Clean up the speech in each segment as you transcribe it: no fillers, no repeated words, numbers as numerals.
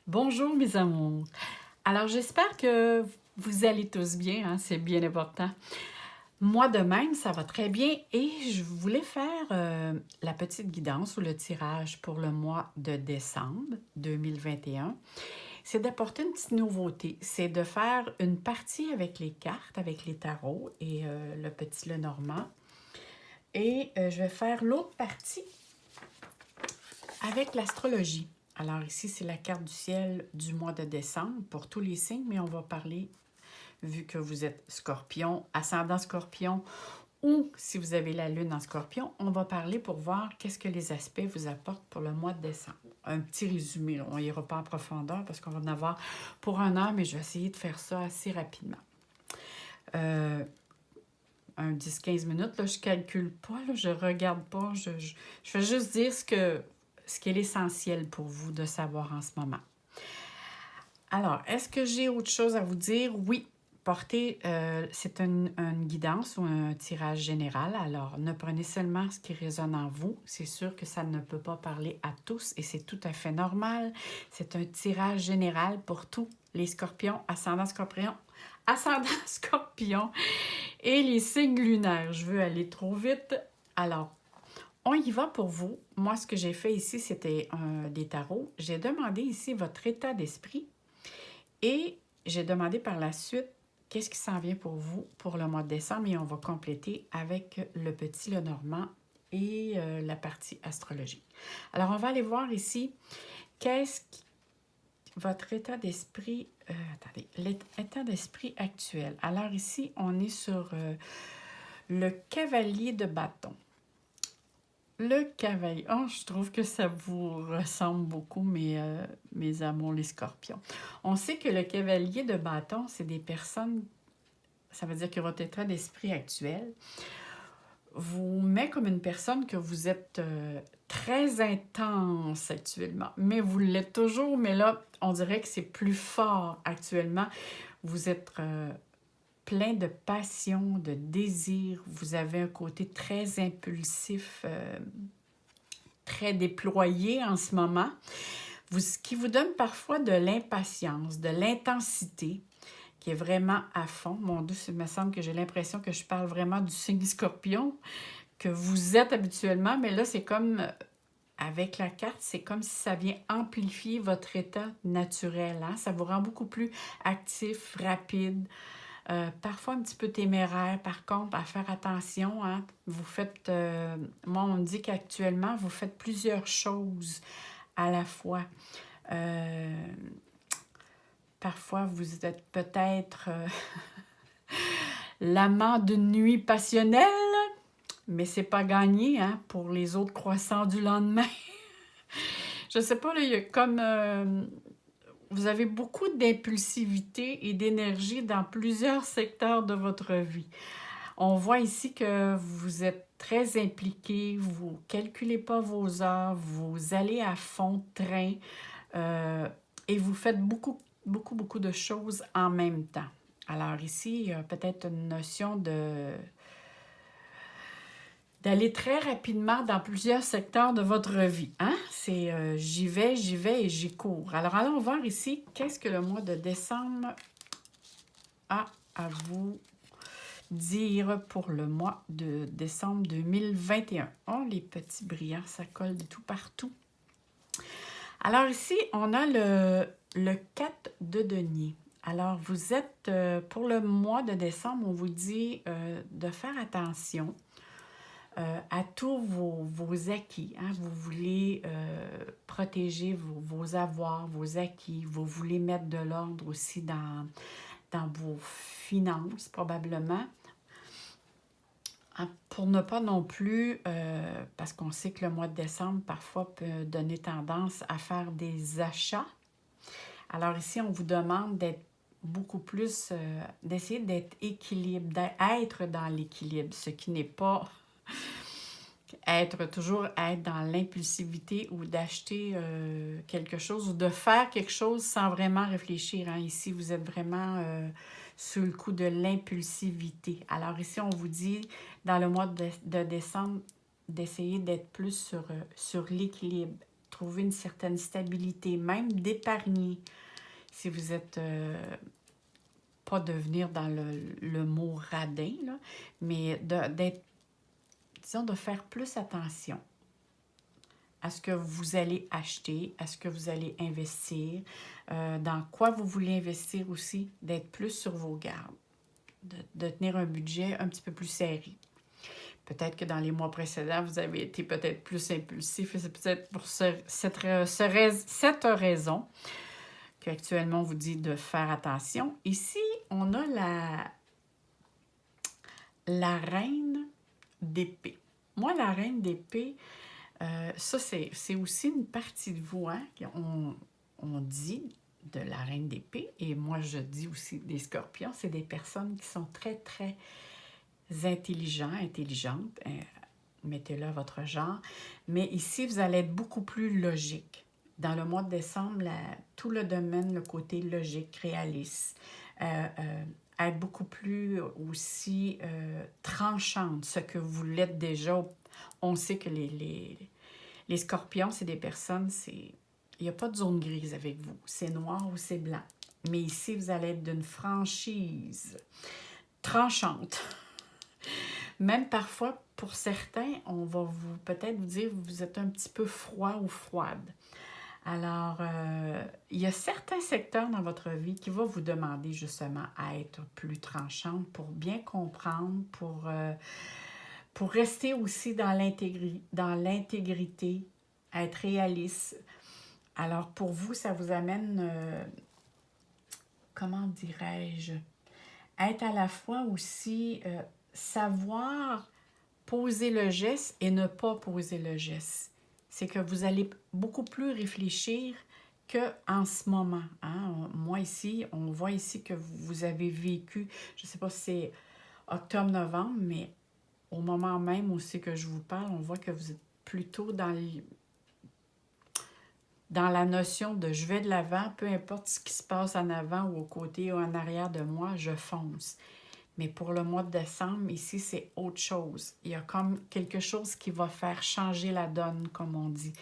Bonjour mes amours. Alors j'espère que vous allez tous bien, hein, c'est bien important. Moi de même, ça va très bien et je voulais faire la petite guidance ou le tirage pour le mois de décembre 2021. C'est d'apporter une petite nouveauté, c'est de faire une partie avec les cartes, avec les tarots et le petit Lenormand. Et je vais faire l'autre partie avec l'astrologie. Alors ici, c'est la carte du ciel du mois de décembre pour tous les signes, mais on va parler, vu que vous êtes scorpion, ascendant scorpion, ou si vous avez la lune en scorpion, on va parler pour voir qu'est-ce que les aspects vous apportent pour le mois de décembre. Un petit résumé, là. On n'ira pas en profondeur parce qu'on va en avoir pour 1 heure, mais je vais essayer de faire ça assez rapidement. Un 10-15 minutes, là, je ne calcule pas, là, je ne regarde pas, je vais juste dire ce qui est l'essentiel pour vous de savoir en ce moment. Alors, est-ce que j'ai autre chose à vous dire? Oui, c'est une guidance ou un tirage général. Alors, ne prenez seulement ce qui résonne en vous. C'est sûr que ça ne peut pas parler à tous et c'est tout à fait normal. C'est un tirage général pour tous les scorpions, ascendant scorpion et les signes lunaires. Je veux aller trop vite. Alors, on y va pour vous. Moi, ce que j'ai fait ici, c'était des tarots. J'ai demandé ici votre état d'esprit et j'ai demandé par la suite qu'est-ce qui s'en vient pour vous pour le mois de décembre et on va compléter avec le petit Lenormand et la partie astrologie. Alors, on va aller voir ici votre état d'esprit, attendez, l'état d'esprit actuel. Alors ici, on est sur le cavalier de bâton. Le cavalier. Oh, je trouve que ça vous ressemble beaucoup, mes amours, les scorpions. On sait que le cavalier de bâton, c'est des personnes, ça veut dire que votre état d'esprit actuel vous met comme une personne que vous êtes très intense actuellement. Mais vous l'êtes toujours, mais là, on dirait que c'est plus fort actuellement. Vous êtes plein de passion, de désir. Vous avez un côté très impulsif, très déployé en ce moment, ce qui vous donne parfois de l'impatience, de l'intensité, qui est vraiment à fond. Mon Dieu, il me semble que j'ai l'impression que je parle vraiment du signe scorpion, que vous êtes habituellement, mais là, c'est comme, avec la carte, c'est comme si ça vient amplifier votre état naturel. Hein? Ça vous rend beaucoup plus actif, rapide, parfois un petit peu téméraire, par contre, à faire attention. Hein? Vous faites, moi, on me dit qu'actuellement, vous faites plusieurs choses à la fois. Parfois, vous êtes peut-être l'amant d'une nuit passionnelle, mais c'est pas gagné hein, pour les autres croissants du lendemain. Je sais pas, là, il y a comme... vous avez beaucoup d'impulsivité et d'énergie dans plusieurs secteurs de votre vie. On voit ici que vous êtes très impliqué, vous ne calculez pas vos heures, vous allez à fond de train et vous faites beaucoup de choses en même temps. Alors ici, il y a peut-être une notion d'aller très rapidement dans plusieurs secteurs de votre vie. Hein? C'est j'y vais et j'y cours. Alors allons voir ici, qu'est-ce que le mois de décembre a à vous dire pour le mois de décembre 2021. Oh, les petits brillants, ça colle de tout partout. Alors ici, on a le 4 de denier. Alors, vous êtes, pour le mois de décembre, on vous dit de faire attention à tous vos acquis. Hein? Vous voulez protéger vos avoirs, vos acquis. Vous voulez mettre de l'ordre aussi dans vos finances, probablement. Pour ne pas non plus, parce qu'on sait que le mois de décembre, parfois, peut donner tendance à faire des achats. Alors ici, on vous demande d'être beaucoup plus, d'essayer d'être équilibre, d'être dans l'équilibre, ce qui n'est pas être dans l'impulsivité ou d'acheter quelque chose ou de faire quelque chose sans vraiment réfléchir. Hein. Ici, vous êtes vraiment sous le coup de l'impulsivité. Alors ici, on vous dit, dans le mois de décembre, d'essayer d'être plus sur l'équilibre. retrouver une certaine stabilité, même d'épargner. Si vous êtes, pas devenir dans le mot radin, là, mais d'être, disons, de faire plus attention à ce que vous allez acheter, à ce que vous allez investir, dans quoi vous voulez investir aussi, d'être plus sur vos gardes, de tenir un budget un petit peu plus serré. Peut-être que dans les mois précédents, vous avez été peut-être plus impulsif et c'est peut-être pour cette raison qu'actuellement on vous dit de faire attention. Ici, on a la reine d'épée. Moi, la reine d'épée, ça, c'est aussi une partie de vous, hein? On dit de la reine d'épée, et moi, je dis aussi des scorpions, c'est des personnes qui sont très, très intelligentes. Mettez-le à votre genre. Mais ici, vous allez être beaucoup plus logique. Dans le mois de décembre, tout le domaine, le côté logique, réaliste, être beaucoup plus aussi tranchante, ce que vous l'êtes déjà. On sait que les scorpions, c'est des personnes, il n'y a pas de zone grise avec vous. C'est noir ou c'est blanc. Mais ici, vous allez être d'une franchise tranchante. Même parfois, pour certains, on va peut-être vous dire que vous êtes un petit peu froid ou froide. Alors, il y a certains secteurs dans votre vie qui vont vous demander justement à être plus tranchante pour bien comprendre, pour rester aussi dans l'intégrité, être réaliste. Alors, pour vous, ça vous amène, comment dirais-je, être à la fois aussi, savoir poser le geste et ne pas poser le geste. C'est que vous allez beaucoup plus réfléchir qu'en ce moment. Hein? Moi ici, on voit ici que vous avez vécu, je ne sais pas si c'est octobre-novembre, mais au moment même aussi que je vous parle, on voit que vous êtes plutôt dans la notion de je vais de l'avant, peu importe ce qui se passe en avant ou au côté ou en arrière de moi, je fonce. Mais pour le mois de décembre, ici, c'est autre chose. Il y a comme quelque chose qui va faire changer la donne, comme on dit.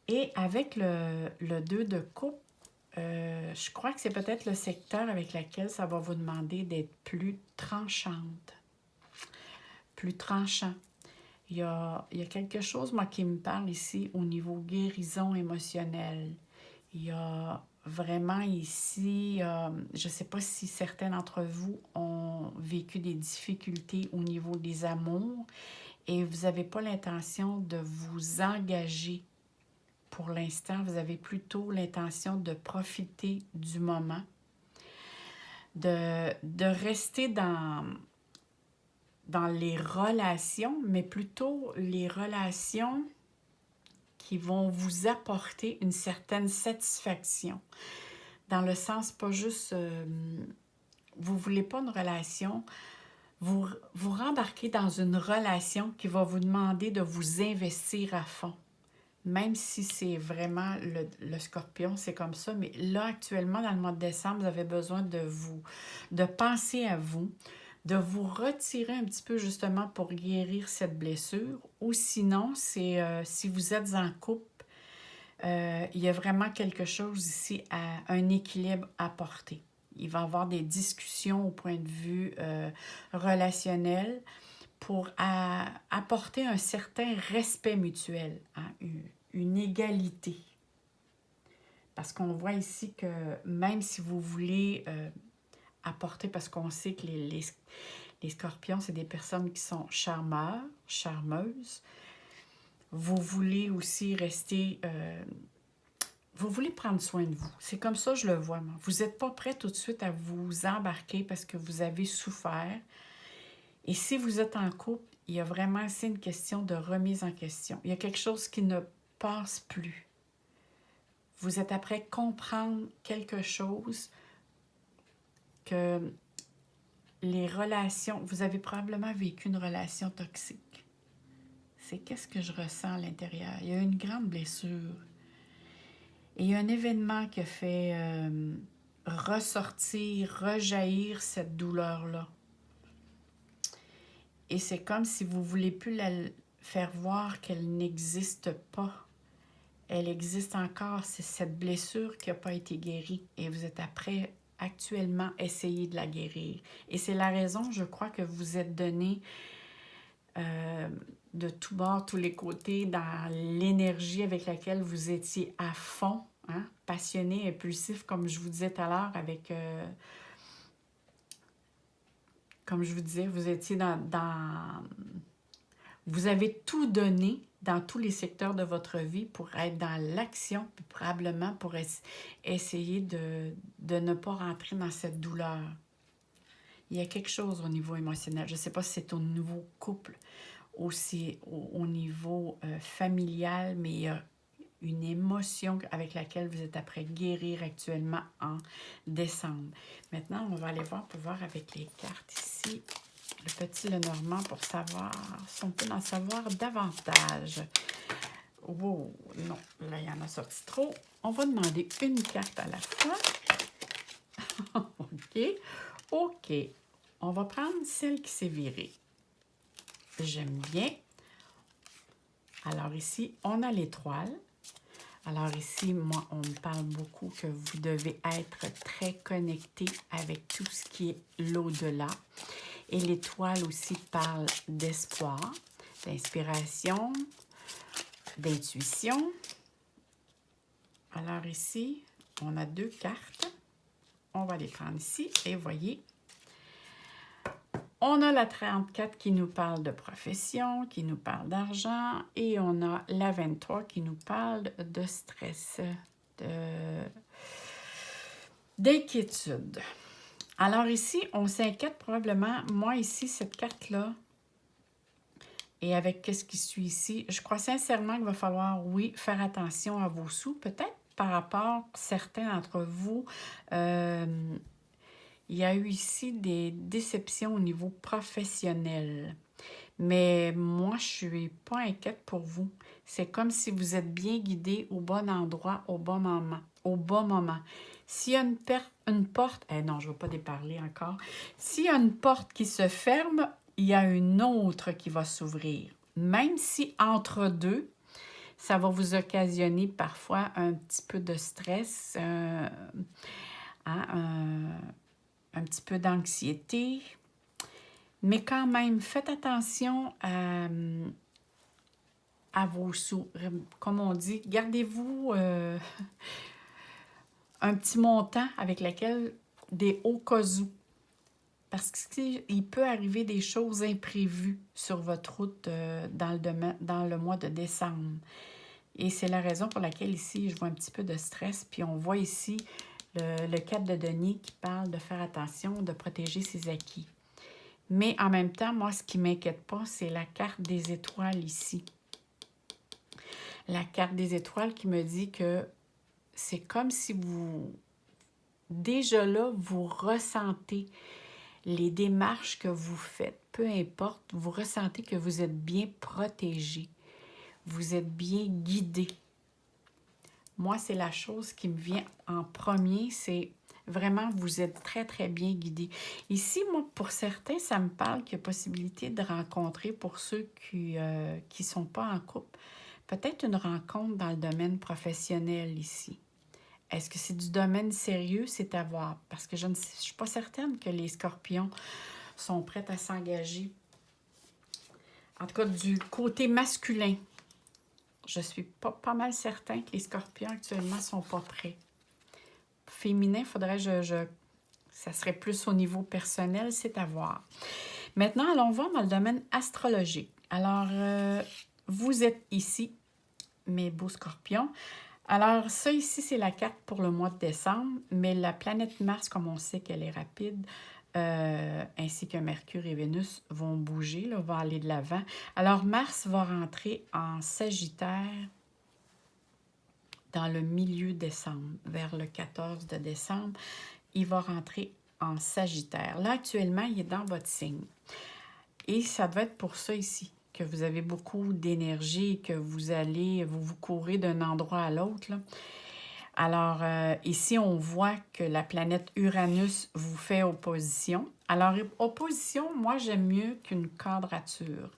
Et avec le 2 de coupe, je crois que c'est peut-être le secteur avec lequel ça va vous demander d'être plus tranchante. Plus tranchant. Il y a quelque chose, moi, qui me parle ici au niveau guérison émotionnelle. Il y a vraiment ici, je ne sais pas si certains d'entre vous ont vécu des difficultés au niveau des amours et vous n'avez pas l'intention de vous engager pour l'instant. Vous avez plutôt l'intention de profiter du moment, de rester dans les relations, mais plutôt les relations qui vont vous apporter une certaine satisfaction. Dans le sens, pas juste, vous ne voulez pas une relation, vous rembarquez dans une relation qui va vous demander de vous investir à fond. Même si c'est vraiment le scorpion, c'est comme ça. Mais là, actuellement, dans le mois de décembre, vous avez besoin de penser à vous, de vous retirer un petit peu justement pour guérir cette blessure. Ou sinon, c'est si vous êtes en couple, il y a vraiment quelque chose ici, un équilibre à porter. Il va y avoir des discussions au point de vue relationnel pour apporter un certain respect mutuel, hein, une égalité. Parce qu'on voit ici que même si vous voulez apporter, parce qu'on sait que les scorpions, c'est des personnes qui sont charmeurs, charmeuses, vous voulez aussi rester... vous voulez prendre soin de vous. C'est comme ça que je le vois, moi. Vous n'êtes pas prêt tout de suite à vous embarquer parce que vous avez souffert. Et si vous êtes en couple, il y a vraiment aussi une question de remise en question. Il y a quelque chose qui ne passe plus. Vous êtes après comprendre quelque chose que les relations... Vous avez probablement vécu une relation toxique. C'est qu'est-ce que je ressens à l'intérieur. Il y a une grande blessure. Et il y a un événement qui a fait ressortir, rejaillir cette douleur-là. Et c'est comme si vous ne voulez plus la faire voir qu'elle n'existe pas. elle existe encore. C'est cette blessure qui n'a pas été guérie et vous êtes après actuellement essayer de la guérir. Et c'est la raison, je crois, que vous êtes donné de tous bords, tous les côtés, dans l'énergie avec laquelle vous étiez à fond, hein, passionné, impulsif, comme je vous disais tout à l'heure, avec, comme je vous disais, vous étiez vous avez tout donné dans tous les secteurs de votre vie pour être dans l'action, puis probablement pour essayer de ne pas rentrer dans cette douleur. Il y a quelque chose au niveau émotionnel. Je ne sais pas si c'est au niveau couple, aussi au niveau familial, mais il y a une émotion avec laquelle vous êtes après guérir actuellement en décembre. Maintenant, on va aller voir pour voir avec les cartes ici, le petit Lenormand, pour savoir si on peut en savoir davantage. Oh, non, là, il y en a sorti trop. On va demander une carte à la fois. OK. OK. On va prendre celle qui s'est virée. J'aime bien. Alors ici, on a l'étoile. Alors ici, moi, on me parle beaucoup que vous devez être très connecté avec tout ce qui est l'au-delà. Et l'étoile aussi parle d'espoir, d'inspiration, d'intuition. Alors ici, on a 2 cartes. On va les prendre ici et voyez, on a la 34 qui nous parle de profession, qui nous parle d'argent et on a la 23 qui nous parle de stress, d'inquiétude. Alors ici, on s'inquiète probablement, moi ici, cette carte-là, et avec ce qui suit ici, je crois sincèrement qu'il va falloir, oui, faire attention à vos sous, peut-être par rapport, certains d'entre vous, il y a eu ici des déceptions au niveau professionnel. Mais moi, je ne suis pas inquiète pour vous. C'est comme si vous êtes bien guidé au bon endroit, au bon moment. Au bon moment. S'il y a une porte... non, je ne vais pas déparler encore. S'il y a une porte qui se ferme, il y a une autre qui va s'ouvrir. Même si entre deux, ça va vous occasionner parfois un petit peu de stress, un petit peu d'anxiété. Mais quand même, faites attention à vos sous. Comme on dit, gardez-vous un petit montant avec lequel des hauts cas où. Parce qu'il peut arriver des choses imprévues sur votre route dans le mois de décembre. Et c'est la raison pour laquelle ici, je vois un petit peu de stress. Puis on voit ici le 4 de denier qui parle de faire attention, de protéger ses acquis. Mais en même temps, moi, ce qui ne m'inquiète pas, c'est la carte des étoiles ici. La carte des étoiles qui me dit que c'est comme si vous, déjà là, vous ressentez les démarches que vous faites. Peu importe, vous ressentez que vous êtes bien protégé. Vous êtes bien guidé. Moi, c'est la chose qui me vient en premier, c'est vraiment, vous êtes très, très bien guidé. Ici, moi, pour certains, ça me parle qu'il y a possibilité de rencontrer, pour ceux qui ne sont pas en couple, peut-être une rencontre dans le domaine professionnel ici. Est-ce que c'est du domaine sérieux? C'est à voir. Parce que je ne suis pas certaine que les scorpions sont prêts à s'engager. En tout cas, du côté masculin. Je suis pas mal certain que les scorpions actuellement ne sont pas prêts. Féminin, faudrait ça serait plus au niveau personnel, c'est à voir. Maintenant, allons voir dans le domaine astrologique. Alors, vous êtes ici, mes beaux scorpions. Alors, ça ici, c'est la carte pour le mois de décembre, mais la planète Mars, comme on sait qu'elle est rapide, ainsi que Mercure et Vénus vont bouger, là, vont aller de l'avant. Alors, Mars va rentrer en Sagittaire dans le milieu décembre, vers le 14 de décembre. Il va rentrer en Sagittaire. Là, actuellement, il est dans votre signe. Et ça va être pour ça ici, que vous avez beaucoup d'énergie, que vous courez d'un endroit à l'autre. Alors, ici, on voit que la planète Uranus vous fait opposition. Alors, opposition, moi, j'aime mieux qu'une quadrature.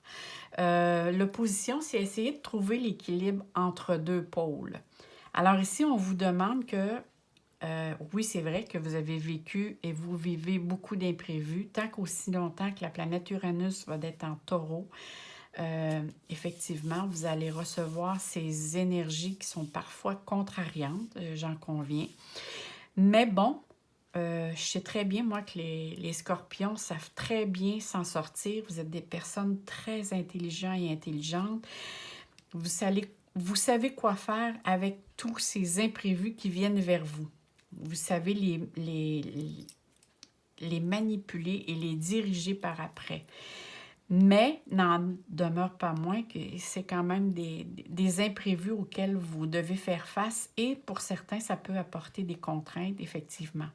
L'opposition, c'est essayer de trouver l'équilibre entre deux pôles. Alors ici, on vous demande que, oui, c'est vrai que vous avez vécu et vous vivez beaucoup d'imprévus, tant qu'aussi longtemps que la planète Uranus va être en taureau. Effectivement, vous allez recevoir ces énergies qui sont parfois contrariantes, j'en conviens. Mais bon, je sais très bien, moi, que les scorpions savent très bien s'en sortir. Vous êtes des personnes très intelligentes et intelligentes. Vous savez quoi faire avec tous ces imprévus qui viennent vers vous. Vous savez les manipuler et les diriger par après. Mais n'en demeure pas moins que c'est quand même des imprévus auxquels vous devez faire face et pour certains, ça peut apporter des contraintes, effectivement,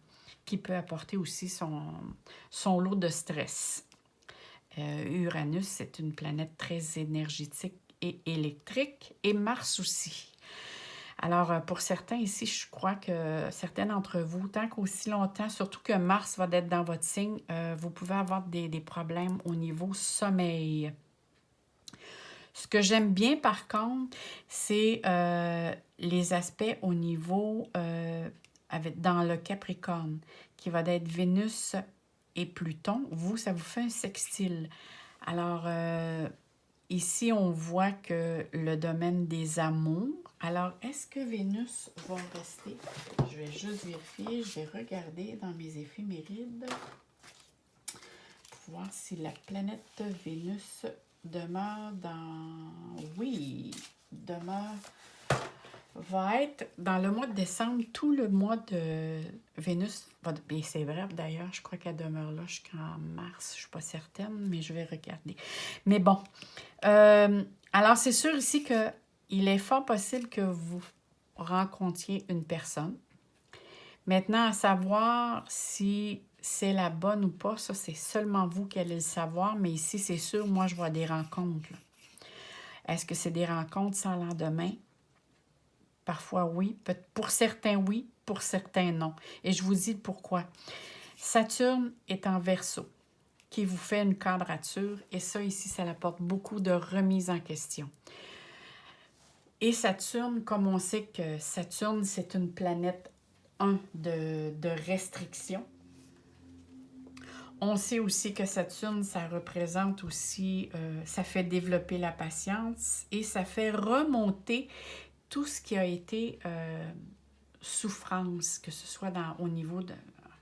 qui peut apporter aussi son lot de stress. Uranus, c'est une planète très énergétique et électrique et Mars aussi. Alors, pour certains ici, je crois que certains d'entre vous, tant qu'aussi longtemps, surtout que Mars va être dans votre signe, vous pouvez avoir des problèmes au niveau sommeil. Ce que j'aime bien, par contre, c'est les aspects au niveau dans le Capricorne, qui va être Vénus et Pluton. Vous, ça vous fait un sextile. Alors, ici, on voit que le domaine des amours. Alors, est-ce que Vénus va rester? Je vais juste vérifier, je vais regarder dans mes éphémérides pour voir si la planète Vénus demeure dans... Oui, va être dans le mois de décembre, tout le mois de Vénus. Et c'est vrai, d'ailleurs, je crois qu'elle demeure là jusqu'en mars. Je ne suis pas certaine, mais je vais regarder. Mais bon, alors c'est sûr ici qu'il est fort possible que vous rencontriez une personne. Maintenant, à savoir si c'est la bonne ou pas, ça, c'est seulement vous qui allez le savoir. Mais ici, c'est sûr, moi, je vois des rencontres. Est-ce que c'est des rencontres sans lendemain? Parfois, oui. Pour certains, oui. Pour certains, non. Et je vous dis pourquoi. Saturne est en Verseau, qui vous fait une quadrature. Et ça, ici, ça apporte beaucoup de remise en question. Et Saturne, comme on sait que Saturne, c'est une planète, de restriction. On sait aussi que Saturne, ça représente aussi, ça fait développer la patience et ça fait remonter tout ce qui a été souffrance, que ce soit au niveau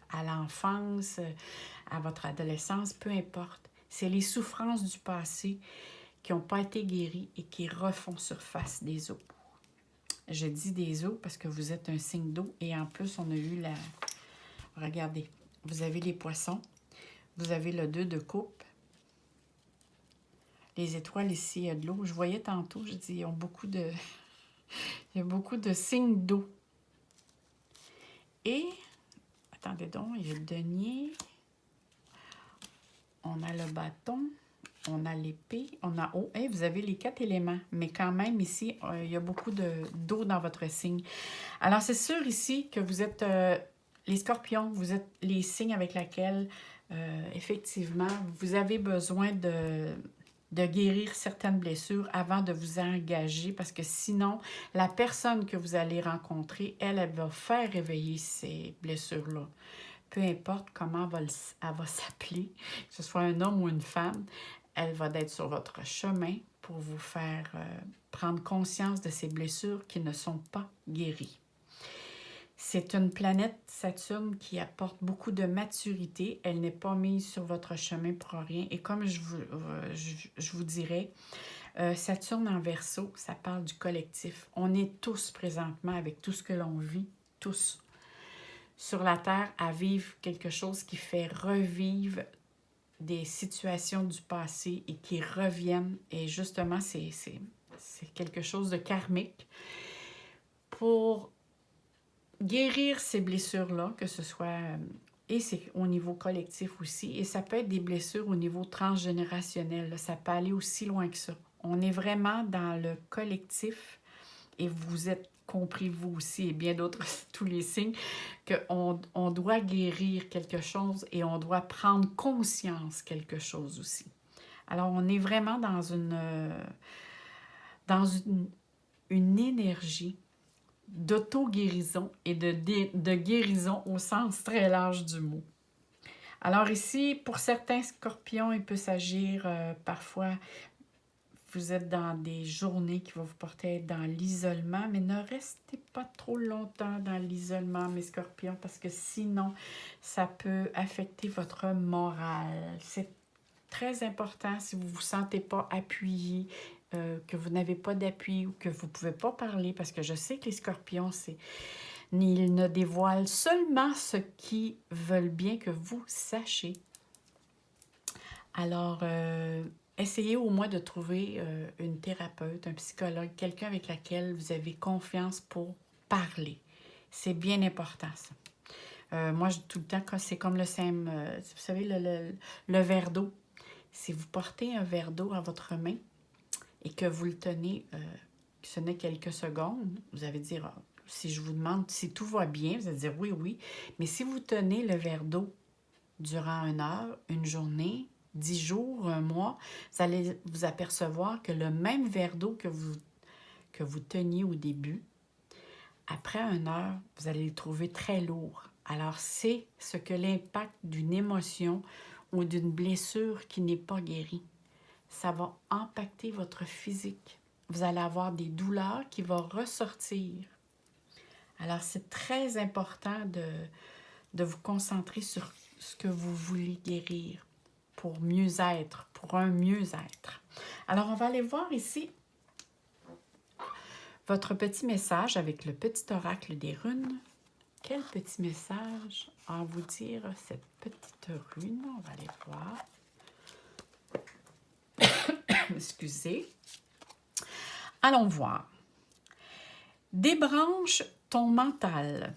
à l'enfance, à votre adolescence, peu importe. C'est les souffrances du passé qui n'ont pas été guéries et qui refont surface des eaux. Je dis des eaux parce que vous êtes un signe d'eau et en plus, on a eu la... Regardez, vous avez les poissons, vous avez le 2 de coupe, les étoiles ici, il y a de l'eau. Je voyais tantôt, je dis, ils ont beaucoup de... il y a beaucoup de signes d'eau. Et, attendez donc, il y a le denier, on a le bâton, on a l'épée, on a eau. Hey, vous avez les 4 éléments, mais quand même ici, il y a beaucoup d'eau dans votre signe. Alors, c'est sûr ici que vous êtes les scorpions, vous êtes les signes avec lesquels, effectivement, vous avez besoin de guérir certaines blessures avant de vous engager, parce que sinon, la personne que vous allez rencontrer, elle va faire réveiller ces blessures-là. Peu importe comment elle va s'appeler, que ce soit un homme ou une femme, elle va être sur votre chemin pour vous faire prendre conscience de ces blessures qui ne sont pas guéries. C'est une planète, Saturne, qui apporte beaucoup de maturité. Elle n'est pas mise sur votre chemin pour rien. Et comme je vous dirais, Saturne en Verseau, ça parle du collectif. On est tous présentement, avec tout ce que l'on vit, tous sur la Terre, à vivre quelque chose qui fait revivre des situations du passé et qui reviennent. Et justement, c'est quelque chose de karmique. Pour guérir ces blessures-là, que ce soit... et c'est au niveau collectif aussi. Et ça peut être des blessures au niveau transgénérationnel. Là. Ça peut aller aussi loin que ça. On est vraiment dans le collectif et vous êtes compris vous aussi et bien d'autres, tous les signes, qu'on doit guérir quelque chose et on doit prendre conscience quelque chose aussi. Alors, on est vraiment dans une énergie d'auto-guérison et de guérison au sens très large du mot. Alors ici, pour certains scorpions, il peut s'agir parfois, vous êtes dans des journées qui vont vous porter à être dans l'isolement, mais ne restez pas trop longtemps dans l'isolement, mes scorpions, parce que sinon, ça peut affecter votre morale. C'est très important si vous ne vous sentez pas appuyé, que vous n'avez pas d'appui ou que vous ne pouvez pas parler, parce que je sais que les scorpions, ils ne dévoilent seulement ce qu'ils veulent bien que vous sachiez. Alors, essayez au moins de trouver une thérapeute, un psychologue, quelqu'un avec laquelle vous avez confiance pour parler. C'est bien important, ça. Moi, tout le temps, c'est comme vous savez, le verre d'eau. Si vous portez un verre d'eau à votre main et que vous le tenez, ce n'est quelques secondes, vous allez dire, si je vous demande si tout va bien, vous allez dire oui, oui. Mais si vous tenez le verre d'eau durant 1 heure, une journée, 10 jours, un mois, vous allez vous apercevoir que le même verre d'eau que vous teniez au début, après 1 heure, vous allez le trouver très lourd. Alors, c'est ce que l'impact d'une émotion ou d'une blessure qui n'est pas guérie. Ça va impacter votre physique. Vous allez avoir des douleurs qui vont ressortir. Alors, c'est très important de vous concentrer sur ce que vous voulez guérir pour mieux être, pour un mieux-être. Alors, on va aller voir ici votre petit message avec le petit oracle des runes. Quel petit message à vous dire cette petite rune? On va aller voir. Excusez. Allons voir. Débranche ton mental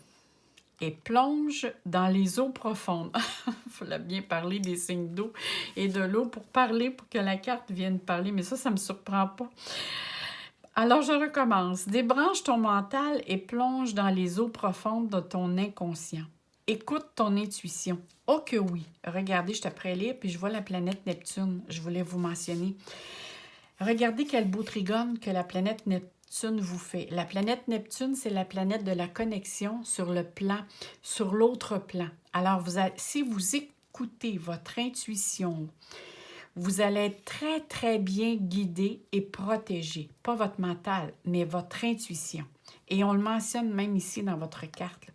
et plonge dans les eaux profondes. Il faut bien parler des signes d'eau et de l'eau pour que la carte vienne parler, mais ça ne me surprend pas. Alors, je recommence. Débranche ton mental et plonge dans les eaux profondes de ton inconscient. Écoute ton intuition. Oh que oui! Regardez, je suis après lire, puis je vois la planète Neptune. Je voulais vous mentionner. Regardez quel beau trigone que la planète Neptune vous fait. La planète Neptune, c'est la planète de la connexion sur l'autre plan. Alors, si vous écoutez votre intuition, vous allez être très, très bien guidé et protégé. Pas votre mental, mais votre intuition. Et on le mentionne même ici dans votre carte.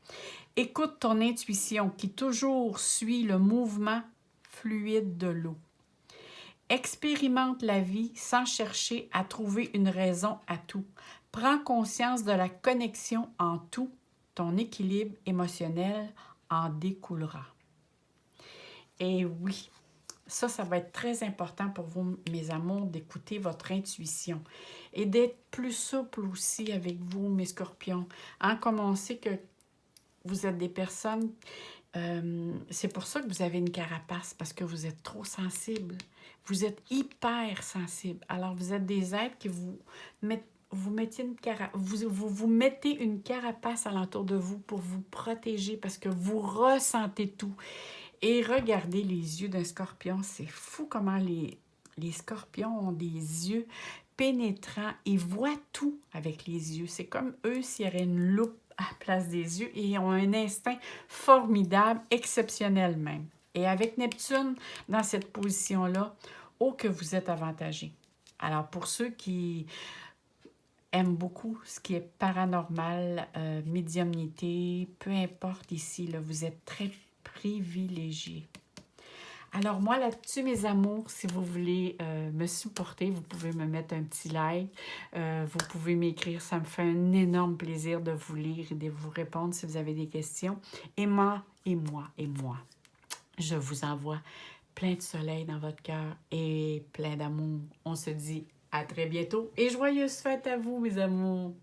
Écoute ton intuition qui toujours suit le mouvement fluide de l'eau. Expérimente la vie sans chercher à trouver une raison à tout. Prends conscience de la connexion en tout. Ton équilibre émotionnel en découlera. Et oui, ça va être très important pour vous, mes amours, d'écouter votre intuition et d'être plus souple aussi avec vous, mes scorpions. Comme on sait que vous êtes des personnes, c'est pour ça que vous avez une carapace, parce que vous êtes trop sensible. Vous êtes hyper sensible. Alors, vous êtes des êtres qui vous mettez une carapace alentour de vous pour vous protéger, parce que vous ressentez tout. Et regardez les yeux d'un scorpion. C'est fou comment les scorpions ont des yeux pénétrants. Ils voient tout avec les yeux. C'est comme eux s'il y avait une loupe à la place des yeux et ils ont un instinct formidable, exceptionnel même. Et avec Neptune dans cette position-là, oh que vous êtes avantagés. Alors pour ceux qui aiment beaucoup ce qui est paranormal, médiumnité, peu importe ici, là, vous êtes très privilégiés. Alors moi là-dessus, mes amours, si vous voulez me supporter, vous pouvez me mettre un petit like, vous pouvez m'écrire, ça me fait un énorme plaisir de vous lire et de vous répondre si vous avez des questions. Et moi, je vous envoie plein de soleil dans votre cœur et plein d'amour. On se dit à très bientôt et joyeuses fêtes à vous, mes amours!